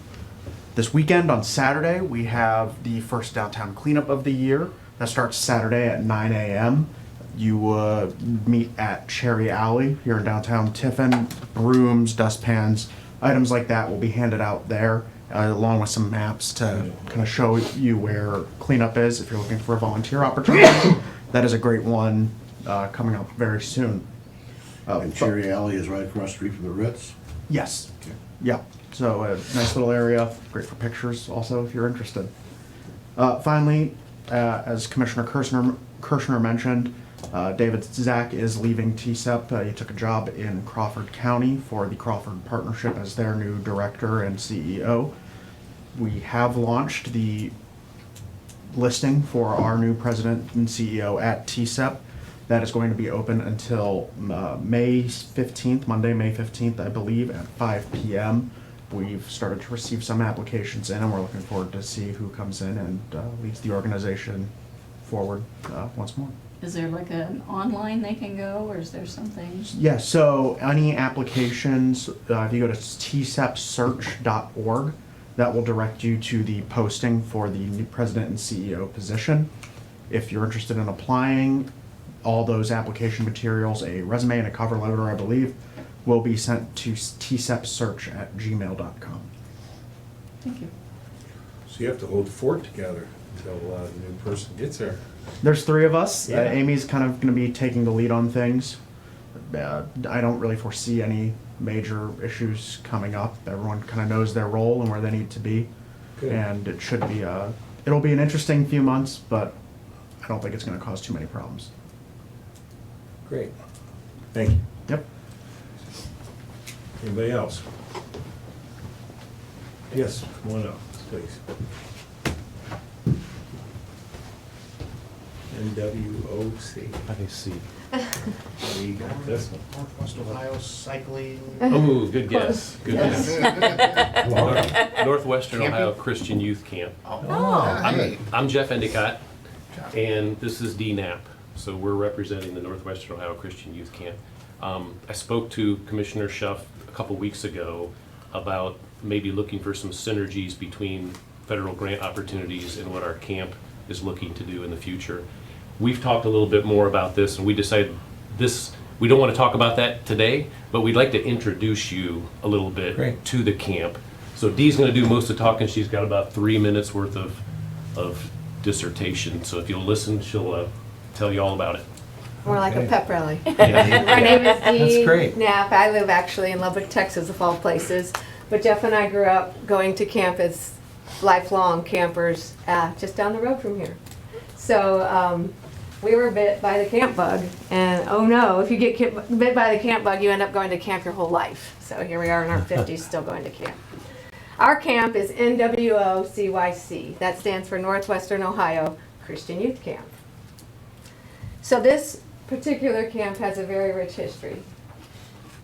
This weekend on Saturday, we have the first downtown cleanup of the year. That starts Saturday at 9 a.m. You meet at Cherry Alley here in downtown Tiffin. Brooms, dustpans, items like that will be handed out there, along with some maps to kind of show you where cleanup is if you're looking for a volunteer opportunity. That is a great one coming up very soon. And Cherry Alley is right across the street from the Ritz. Yes. Yeah. So a nice little area, great for pictures also if you're interested. Finally, as Commissioner Kirschner mentioned, David Zach is leaving TSEP. He took a job in Crawford County for the Crawford Partnership as their new director and CEO. We have launched the listing for our new president and CEO at TSEP. That is going to be open until May 15th, Monday, May 15th, I believe, at 5 p.m. We've started to receive some applications in, and we're looking forward to see who comes in and leads the organization forward once more. Is there like an online they can go, or is there something? Yeah, so any applications, if you go to tsepsearch.org, that will direct you to the posting for the new president and CEO position. If you're interested in applying, all those application materials, a resume and a cover letter, I believe, will be sent to tsepsearch@gmail.com. Thank you. So you have to hold the fort together until the new person gets there. There's 3 of us. Yeah. Amy's kind of going to be taking the lead on things. I don't really foresee any major issues coming up. Everyone kind of knows their role and where they need to be. Good. And it should be it'll be an interesting few months, but I don't think it's going to cause too many problems. Great. Thank you. Yep. Anybody else? Yes, come on up, please. NWOC. I see. We got this one. Northwest Ohio Cycling. Oh, good guess, good guess. Northwestern Camping? Ohio Christian Youth Camp. Hey. I'm Jeff Endicott, and this is DNAP. So we're representing the Northwestern Ohio Christian Youth Camp. I spoke to Commissioner Schuff a couple weeks ago about maybe looking for some synergies between federal grant opportunities and what our camp is looking to do in the future. We've talked a little bit more about this, and we decided we don't want to talk about that today, but we'd like to introduce you a little bit Great. to the camp. So Dee's going to do most of the talking. She's got about 3 minutes worth of dissertation. So if you'll listen, she'll tell you all about it. more like a Okay. pep rally. Yeah. My name is That's Dee great. Knapp. I live actually in Lubbock, Texas, of all places. But Jeff and I grew up going to camp as lifelong campers just down the road from here. So we were bit by the camp bug. And oh no, if you get bit by the camp bug, you end up going to camp your whole life. So here we are in our 50s still going to camp. Our camp is NWOCYC. That stands for Northwestern Ohio Christian Youth Camp. So this particular camp has a very rich history.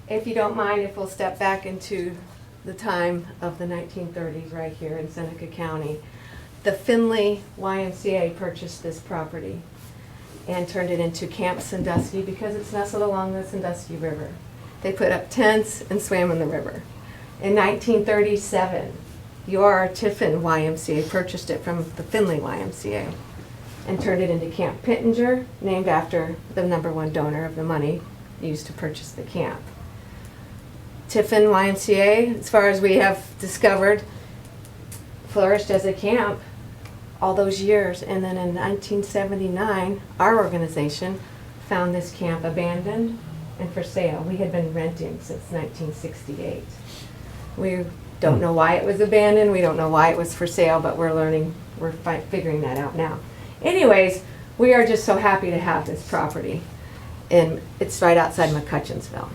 If you don't mind, if we'll step back into the time of the 1930s right here in Seneca County, the Findlay YMCA purchased this property and turned it into Camp Sandusky because it's nestled along the Sandusky River. They put up tents and swam in the river. In 1937, your Tiffin YMCA purchased it from the Findlay YMCA and turned it into Camp Pittenger, named after the #1 donor of the money used to purchase the camp. Tiffin YMCA, as far as we have discovered, flourished as a camp all those years. And then in 1979, our organization found this camp abandoned and for sale. We had been renting since 1968. We don't know why it was abandoned. We don't know why it was for sale, but we're figuring that out now. Anyways, we are just so happy to have this property. And it's right outside McCutcheonsville.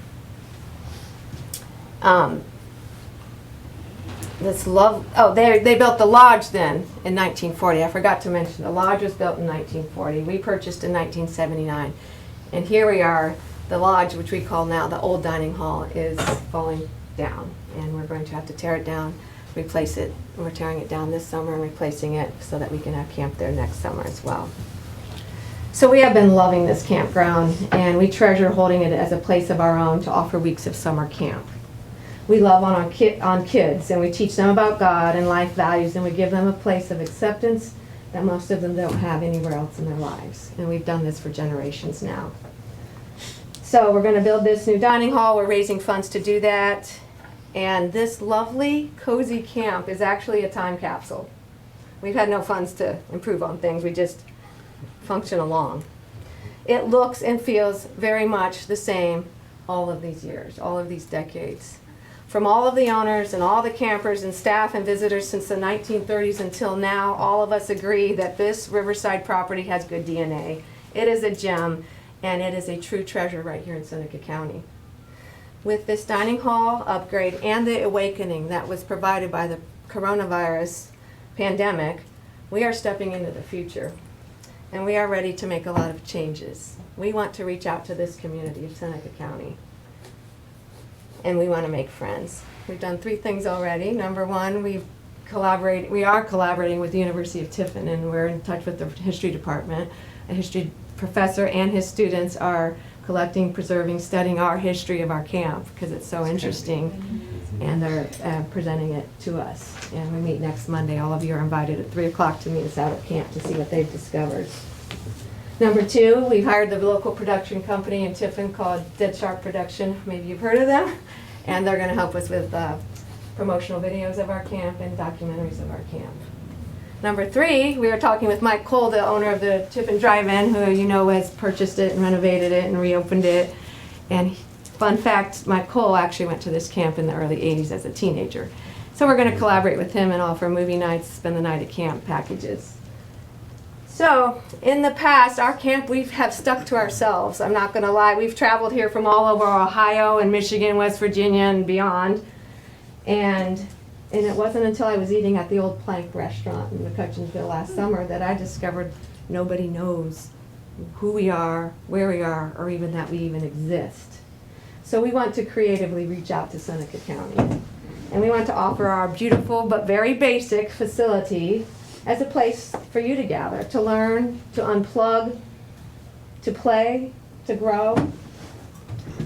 They built the lodge then in 1940. I forgot to mention the lodge was built in 1940. We purchased in 1979. And here we are, the lodge, which we call now the old dining hall, is falling down. And we're going to have to tear it down, replace it. We're tearing it down this summer and replacing it so that we can have camp there next summer as well. So we have been loving this campground, and we treasure holding it as a place of our own to offer weeks of summer camp. We love on kids, and we teach them about God and life values, and we give them a place of acceptance that most of them don't have anywhere else in their lives. And we've done this for generations now. So we're going to build this new dining hall. We're raising funds to do that. And this lovely, cozy camp is actually a time capsule. We've had no funds to improve on things. We just function along. It looks and feels very much the same all of these years, all of these decades. From all of the owners and all the campers and staff and visitors since the 1930s until now, all of us agree that this Riverside property has good DNA. It is a gem, and it is a true treasure right here in Seneca County. With this dining hall upgrade and the awakening that was provided by the coronavirus pandemic, we are stepping into the future. And we are ready to make a lot of changes. We want to reach out to this community of Seneca County. And we want to make friends. We've done 3 things already. Number 1, we are collaborating with the University of Tiffin, and we're in touch with the history department. A history professor and his students are collecting, preserving, studying our history of our camp because it's so interesting. And they're presenting it to us. And we meet next Monday. All of you are invited at 3 o'clock to meet us out at camp to see what they've discovered. Number 2, we've hired the local production company in Tiffin called Dead Shark Production. Maybe you've heard of them. And they're going to help us with promotional videos of our camp and documentaries of our camp. Number 3, we were talking with Mike Cole, the owner of the Tiffin Drive-In, who you know has purchased it and renovated it and reopened it. And fun fact, Mike Cole actually went to this camp in the early 80s as a teenager. So we're going to collaborate with him and offer movie nights, spend the night at camp packages. So, in the past, our camp, we have stuck to ourselves. I'm not going to lie. We've traveled here from all over Ohio and Michigan, West Virginia, and beyond. And it wasn't until I was eating at the Old Plank restaurant in McCutcheonsville last summer that I discovered nobody knows who we are, where we are, or even that we even exist. So we want to creatively reach out to Seneca County. And we want to offer our beautiful but very basic facility as a place for you to gather, to learn, to unplug, to play, to grow.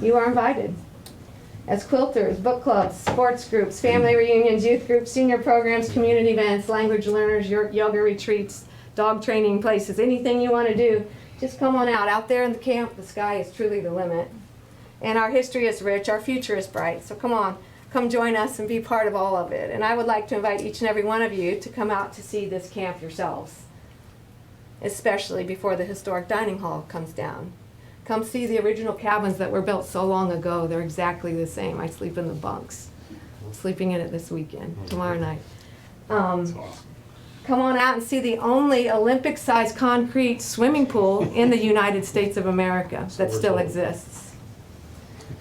You are invited. As quilters, book clubs, sports groups, family reunions, youth groups, senior programs, community events, language learners, yoga retreats, dog training places, anything you want to do, just come on out there in the camp. The sky is truly the limit. And our history is rich, our future is bright, so come on. Come join us and be part of all of it. And I would like to invite each and every one of you to come out to see this camp yourselves, especially before the historic dining hall comes down. Come see the original cabins that were built so long ago. They're exactly the same. I sleep in the bunks. I'm sleeping in it this weekend, tomorrow night. Come on out and see the only Olympic-sized concrete swimming pool in the United States of America that still exists.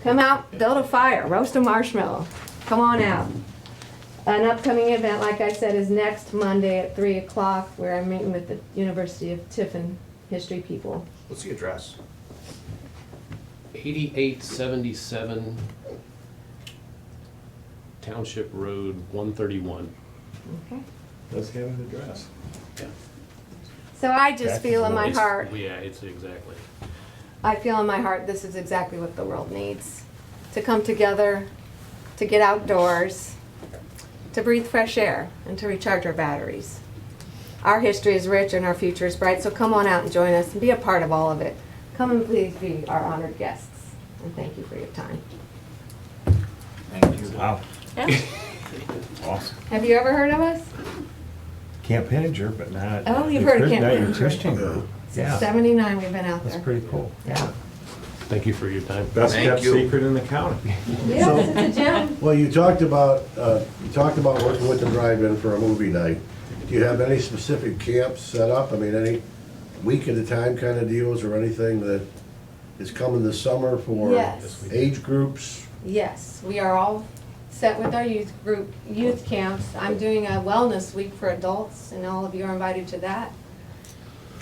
Come out, build a fire, roast a marshmallow. Come on out. An upcoming event, like I said, is next Monday at 3 o'clock, where I'm meeting with the University of Tiffin history people. What's the address? 8877 Township Road 131. Okay. Let's have an address. Yeah. So I just feel in my It's- heart, Yeah, it's exactly. I feel in my heart this is exactly what the world needs. To come together, to get outdoors, to breathe fresh air, and to recharge our batteries. Our history is rich and our future is bright, so come on out and join us and be a part of all of it. Come and please be our honored guests. And thank you for your time. Thank you. Wow, Yeah. awesome. Have you ever heard of us? Camp Henninger, but not. Oh, you've heard of Camp Not your Henninger. Christian group. Since Yeah, '79 we've been out that's there. pretty cool. Yeah. Thank you for your time. Best Thank kept you. secret in the county. Yes, it's a gem. Well, you talked about working with the drive-in for a movie night. Do you have any specific camps set up? I mean, any week at a time kind of deals or anything that is coming this summer for Yes. age groups? Yes, we are all set with our youth camps. I'm doing a wellness week for adults, and all of you are invited to that.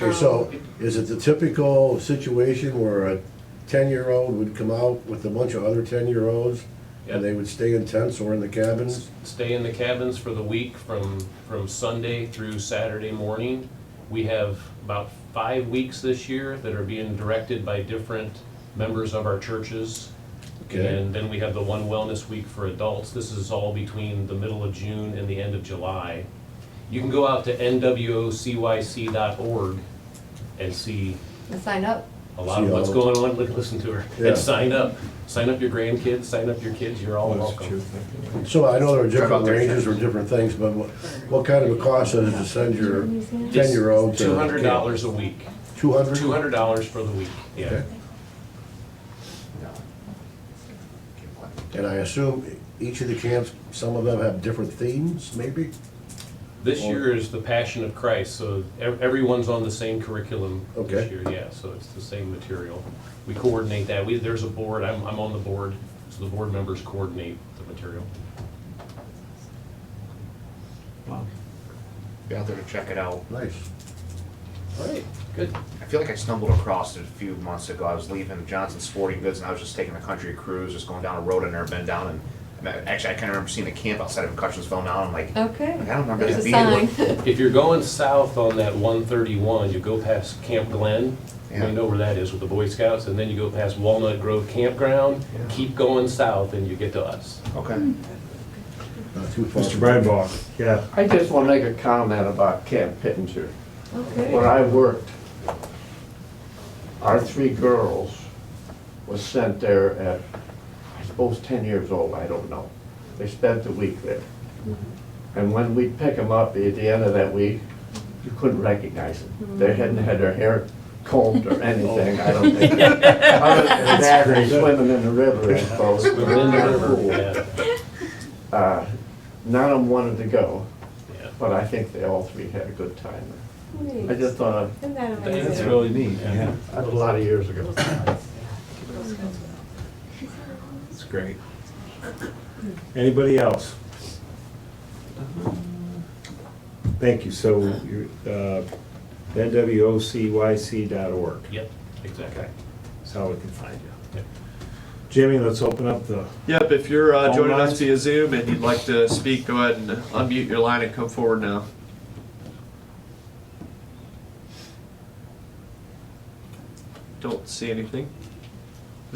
Okay, so is it the typical situation where a 10-year-old would come out with a bunch of other 10-year-olds and they would stay in tents or in the cabins? Stay in the cabins for the week from Sunday through Saturday morning. We have about 5 weeks this year that are being directed by different members of our churches. Okay. And then we have the one wellness week for adults. This is all between the middle of June and the end of July. You can go out to nwocyc.org and see And sign up. a lot of what's going on. Listen to her. Yeah. And sign up. Sign up your grandkids, sign up your kids, you're all welcome. So I know there are different out there. ranges or different things, but what kind of a cost is it to send your 10-year-old to? $200 a week. 200? $200 for the week, yeah. Okay. And I assume each of the camps, some of them have different themes, maybe? This year is the Passion of Christ, so everyone's on the same curriculum this Okay. year, yeah, so it's the same material. We coordinate that, there's a board, I'm on the board, so the board members coordinate the material. Be out there to check it out. Nice. All right, good. I feel like I stumbled across it a few months ago. I was leaving Johnson's Sporting Goods and I was just taking a country cruise, just going down a road I'd never been down. And actually, I kind of remember seeing a camp outside of McCutcheonsville now. I'm like, Okay. I don't remember There's that a being. sign. If you're going south on that 131, you go past Camp Glen, Yeah. you know where that is with the Boy Scouts, and then you go past Walnut Grove Campground, keep going south and you get to us. Okay. Not too far. Mr. Bradbach, yeah. I just want to make a comment about Camp Pittenger. Okay. When I worked, our 3 girls was sent there at, I suppose, 10 years old, I don't know. They spent the week there. And when we'd pick them up at the end of that week, you couldn't recognize them. They hadn't had their hair combed or anything, I don't think. Other than that, they're swimming in the river, I suppose. Swimming in the river, Pool. yeah. None of them wanted to go, Yeah. but I think they all 3 had a good time. Neat. I just thought, Isn't that That's amazing? really neat, yeah. that was a lot of years ago. That's great. Anybody else? Thank you. So, you're, nwocyc.org. Yep, exactly. That's how we can find you. Yep. Jimmy, let's open up the, Yep, if you're Phone joining lines? us via Zoom and you'd like to speak, go ahead and unmute your line and come forward now. Don't see anything.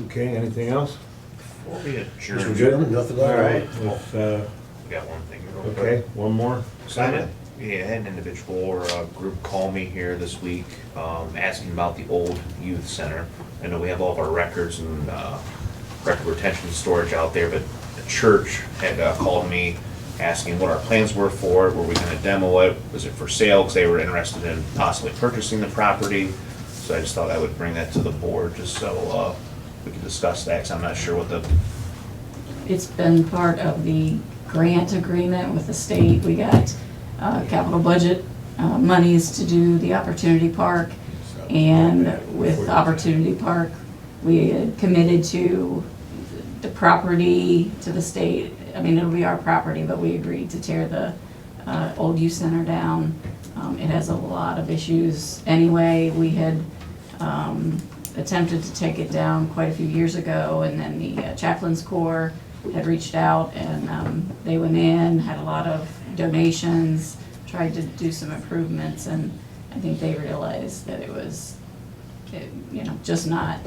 okay, anything else? Before we adjourn. Mr. Chairman, nothing All at all. right, if, We got one thing. real quick. okay, one more. So I had an individual or a group call me here this week, asking about the old youth center. I know we have all of our records and record retention and storage out there, but the church had called me asking what our plans were for it. Were we gonna demo it? Was it for sale? Because they were interested in possibly purchasing the property. So So I just thought I would bring that to the board, just so we can discuss that, 'cause I'm not sure what the, It's been part of the grant agreement with the state. We got capital budget monies to do the Opportunity Park. And with Opportunity Park, we had committed to the property to the state. I mean, it'll be our property, but we agreed to tear the old youth center down. It has a lot of issues anyway. We had attempted to take it down quite a few years ago, and then the Chaplains Corps had reached out, and they went in, had a lot of donations, tried to do some improvements, and I think they realized that it was, just not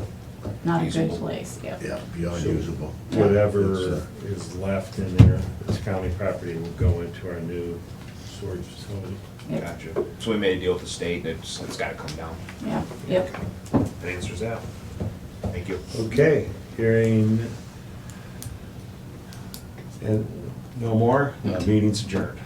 a good place. Yep. Yeah, beyond usable. Whatever is left in there, this county property will go into our new storage facility. Yep. gotcha. So we made a deal with the state, and it's gotta come down. Yeah, yep. That answers that. Thank you. Okay, hearing and no more, meeting's adjourned.